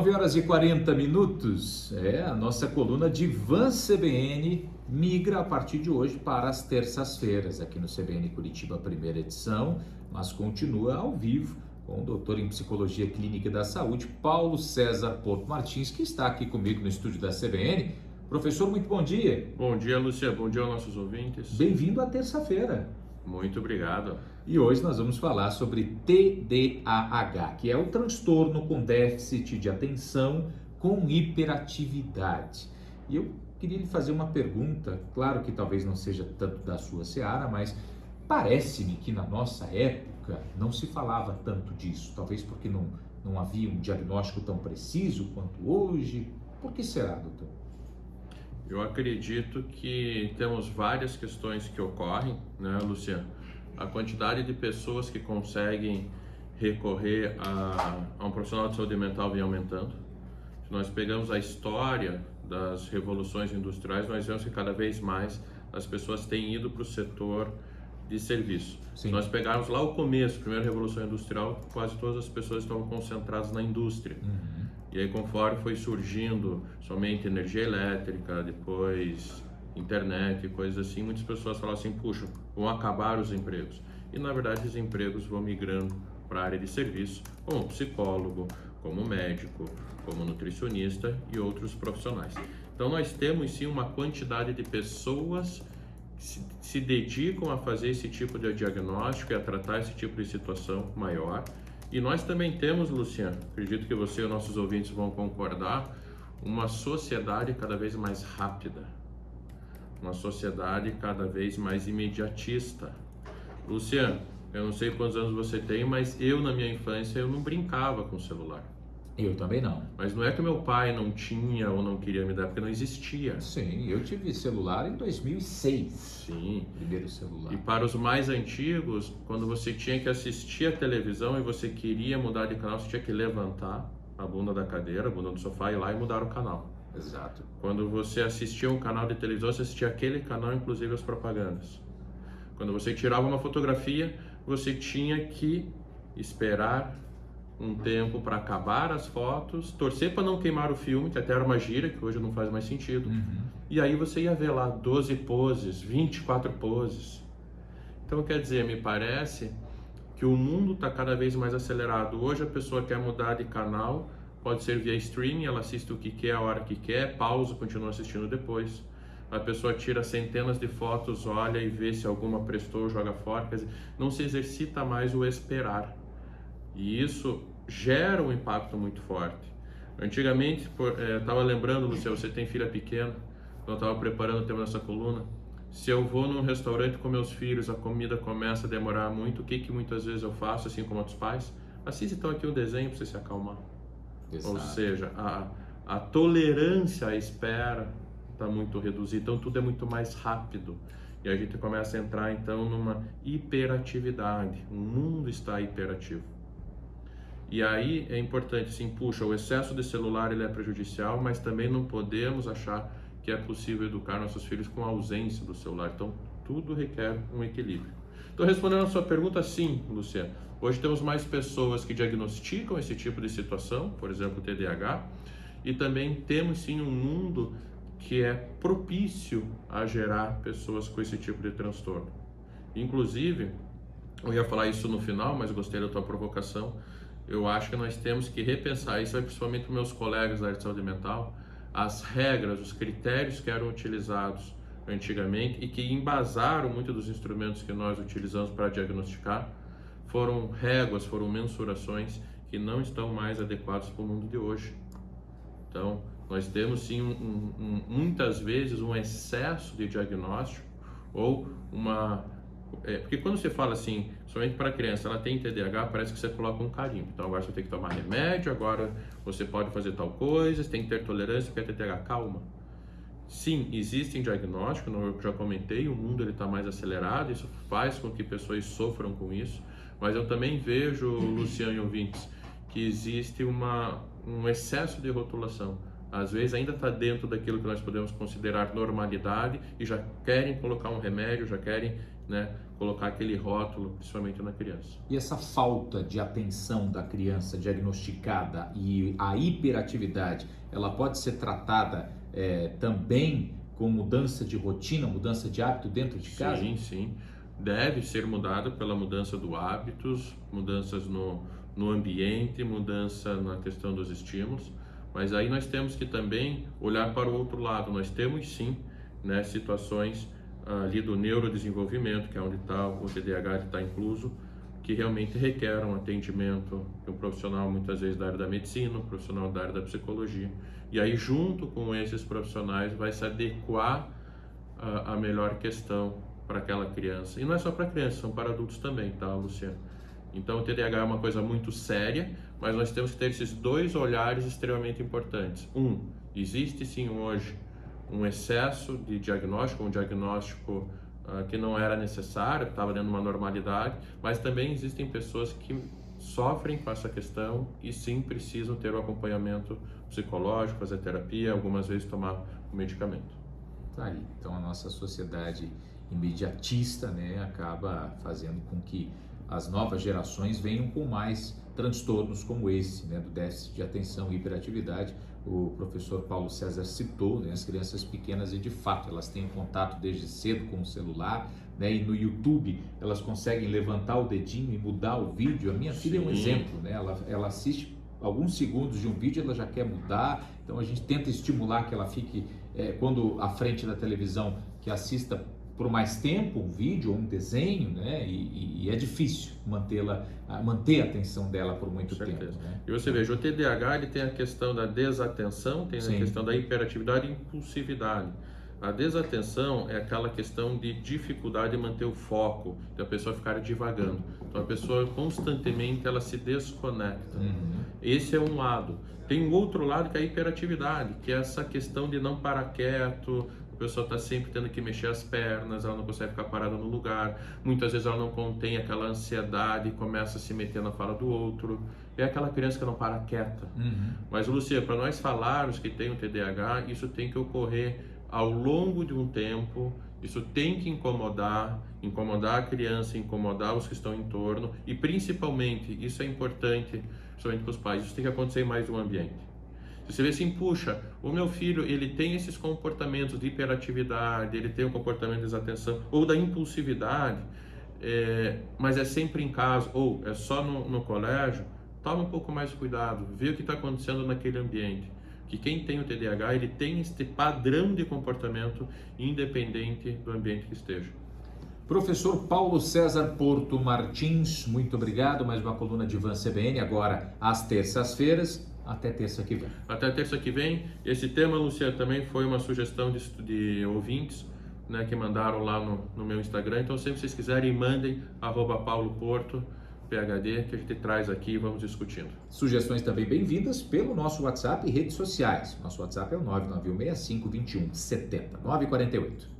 9h40. A nossa coluna de Van CBN migra a partir de hoje para as terças-feiras, aqui no CBN Curitiba, primeira edição, mas continua ao vivo com o doutor em Psicologia Clínica e da Saúde, Paulo César Porto Martins, que está aqui comigo no estúdio da CBN. Professor, muito bom dia. Bom dia, Luciano. Bom dia aos nossos ouvintes. Bem-vindo à terça-feira. Muito obrigado. E hoje nós vamos falar sobre TDAH, que é o transtorno com déficit de atenção com hiperatividade. E eu queria lhe fazer uma pergunta, claro que talvez não seja tanto da sua seara, mas parece-me que na nossa época não se falava tanto disso, talvez porque não havia um diagnóstico tão preciso quanto hoje. Por que será, doutor? Eu acredito que temos várias questões que ocorrem, né, Luciano? A quantidade de pessoas que conseguem recorrer a um profissional de saúde mental vem aumentando. Se nós pegamos a história das revoluções industriais, nós vemos que cada vez mais as pessoas têm ido para o setor de serviço. Sim. Se nós pegarmos lá o começo, a primeira revolução industrial, quase todas as pessoas estavam concentradas na indústria. E aí, conforme foi surgindo somente energia elétrica, depois internet e coisas assim, muitas pessoas falavam assim, puxa, vão acabar os empregos. E na verdade os empregos vão migrando para a área de serviço, como psicólogo, como médico, como nutricionista e outros profissionais. Então nós temos sim uma quantidade de pessoas que se dedicam a fazer esse tipo de diagnóstico e a tratar esse tipo de situação maior. E nós também temos, Luciano, acredito que você e os nossos ouvintes vão concordar, uma sociedade cada vez mais rápida, uma sociedade cada vez mais imediatista. Luciano, eu não sei quantos anos você tem, mas eu na minha infância eu não brincava com o celular. Eu também não. Mas não é que meu pai não tinha ou não queria me dar, porque não existia. Sim, eu tive celular em 2006. Sim. Primeiro celular. E para os mais antigos, quando você tinha que assistir a televisão e você queria mudar de canal, você tinha que levantar a bunda da cadeira, a bunda do sofá, ir lá e mudar o canal. Exato. Quando você assistia um canal de televisão, você assistia aquele canal, inclusive as propagandas. Quando você tirava uma fotografia, você tinha que esperar um tempo para acabar as fotos, torcer para não queimar o filme, que até era uma gíria, que hoje não faz mais sentido. E aí você ia ver lá 12 poses, 24 poses. Então, quer dizer, me parece que o mundo está cada vez mais acelerado. Hoje a pessoa quer mudar de canal, pode ser via streaming, ela assiste o que quer, a hora que quer, pausa, continua assistindo depois. A pessoa tira centenas de fotos, olha e vê se alguma prestou, joga fora. Quer dizer, não se exercita mais o esperar. E isso gera um impacto muito forte. Antigamente, estava lembrando, Luciano, você tem filha pequena, quando eu estava preparando o tema dessa coluna, se eu vou num restaurante com meus filhos, a comida começa a demorar muito, o que muitas vezes eu faço, assim como outros pais? Assiste então aqui um desenho para você se acalmar. Exato. Ou seja, a tolerância à espera está muito reduzida, então tudo é muito mais rápido. E a gente começa a entrar então numa hiperatividade, o mundo está hiperativo. E aí é importante, sim, puxa, o excesso de celular ele é prejudicial, mas também não podemos achar que é possível educar nossos filhos com a ausência do celular. Então, tudo requer um equilíbrio. Então, respondendo a sua pergunta, sim, Luciano. Hoje temos mais pessoas que diagnosticam esse tipo de situação, por exemplo, TDAH, e também temos, sim, um mundo que é propício a gerar pessoas com esse tipo de transtorno. Inclusive, eu ia falar isso no final, mas gostei da tua provocação. Eu acho que nós temos que repensar isso, principalmente para meus colegas da área de saúde mental, as regras, os critérios que eram utilizados antigamente e que embasaram muito dos instrumentos que nós utilizamos para diagnosticar, foram réguas, foram mensurações que não estão mais adequados para o mundo de hoje. Então, nós temos sim muitas vezes um excesso de diagnóstico ou porque quando você fala assim, somente para a criança, ela tem TDAH, parece que você coloca um carimbo. Então agora você tem que tomar remédio, agora você pode fazer tal coisa, você tem que ter tolerância, porque é TDAH. Calma. Sim, existem diagnósticos, eu já comentei, o mundo está mais acelerado, isso faz com que pessoas sofram com isso, mas eu também vejo, Luciano e ouvintes, que existe um excesso de rotulação. Às vezes ainda está dentro daquilo que nós podemos considerar normalidade e já querem colocar um remédio, já querem né, colocar aquele rótulo, principalmente na criança. E essa falta de atenção da criança diagnosticada e a hiperatividade, ela pode ser tratada também com mudança de rotina, mudança de hábito dentro de casa? Sim, sim. Deve ser mudada pela mudança do hábitos, mudanças no ambiente, mudança na questão dos estímulos. Mas aí nós temos que também olhar para o outro lado. Nós temos sim, né, situações ali do neurodesenvolvimento, que é onde está o TDAH, está incluso, que realmente requer um atendimento de um profissional, muitas vezes da área da medicina, um profissional da área da psicologia. E aí, junto com esses profissionais, vai se adequar a melhor questão para aquela criança. E não é só para criança, são para adultos também, tá, Luciano? Então, o TDAH é uma coisa muito séria, mas nós temos que ter esses dois olhares extremamente importantes. Existe sim hoje um excesso de diagnóstico, um diagnóstico que não era necessário, estava dentro de uma normalidade, mas também existem pessoas que sofrem com essa questão e sim precisam ter o acompanhamento psicológico, fazer terapia, algumas vezes tomar o medicamento. Tá aí. Então, a nossa sociedade imediatista, né, acaba fazendo com que as novas gerações venham com mais transtornos como esse, né, do déficit de atenção e hiperatividade. O professor Paulo César citou, né, as crianças pequenas, e de fato elas têm contato desde cedo com o celular, né, e no YouTube elas conseguem levantar o dedinho e mudar o vídeo. A minha filha é um exemplo, né, ela assiste alguns segundos de um vídeo, ela já quer mudar. Então a gente tenta estimular que ela fique, quando à frente da televisão, que assista por mais tempo um vídeo ou um desenho, né? E é difícil manter a atenção dela por muito tempo. Né? E você veja, o TDAH ele tem a questão da desatenção, tem Sim. a questão da hiperatividade e impulsividade. A desatenção é aquela questão de dificuldade de manter o foco, da pessoa ficar divagando. Então a pessoa constantemente ela se desconecta. Esse é um lado. Tem um outro lado que é a hiperatividade, que é essa questão de não parar quieto. A pessoa está sempre tendo que mexer as pernas, ela não consegue ficar parada no lugar, muitas vezes ela não contém aquela ansiedade e começa a se meter na fala do outro. É aquela criança que não para quieta. Mas, Luciano, para nós falarmos que tem um TDAH, isso tem que ocorrer ao longo de um tempo, isso tem que incomodar a criança, incomodar os que estão em torno e, principalmente, isso é importante, principalmente para os pais, isso tem que acontecer em mais de um ambiente. Você vê assim, puxa, o meu filho, ele tem esses comportamentos de hiperatividade, ele tem um comportamento de desatenção ou da impulsividade, mas é sempre em casa ou é só no colégio, toma um pouco mais cuidado, vê o que está acontecendo naquele ambiente. Que quem tem o TDAH, ele tem este padrão de comportamento independente do ambiente que esteja. Professor Paulo César Porto Martins, muito obrigado. Mais uma coluna de Van CBN, agora às terças-feiras. Até terça que vem. Até terça que vem. Esse tema, Luciano, também foi uma sugestão de ouvintes, né, que mandaram lá no meu Instagram. Então, sempre que vocês quiserem, mandem @pauloporto, PhD, que a gente traz aqui e vamos discutindo. Sugestões também bem-vindas pelo nosso WhatsApp e redes sociais. Nosso WhatsApp é o 991652170, 948.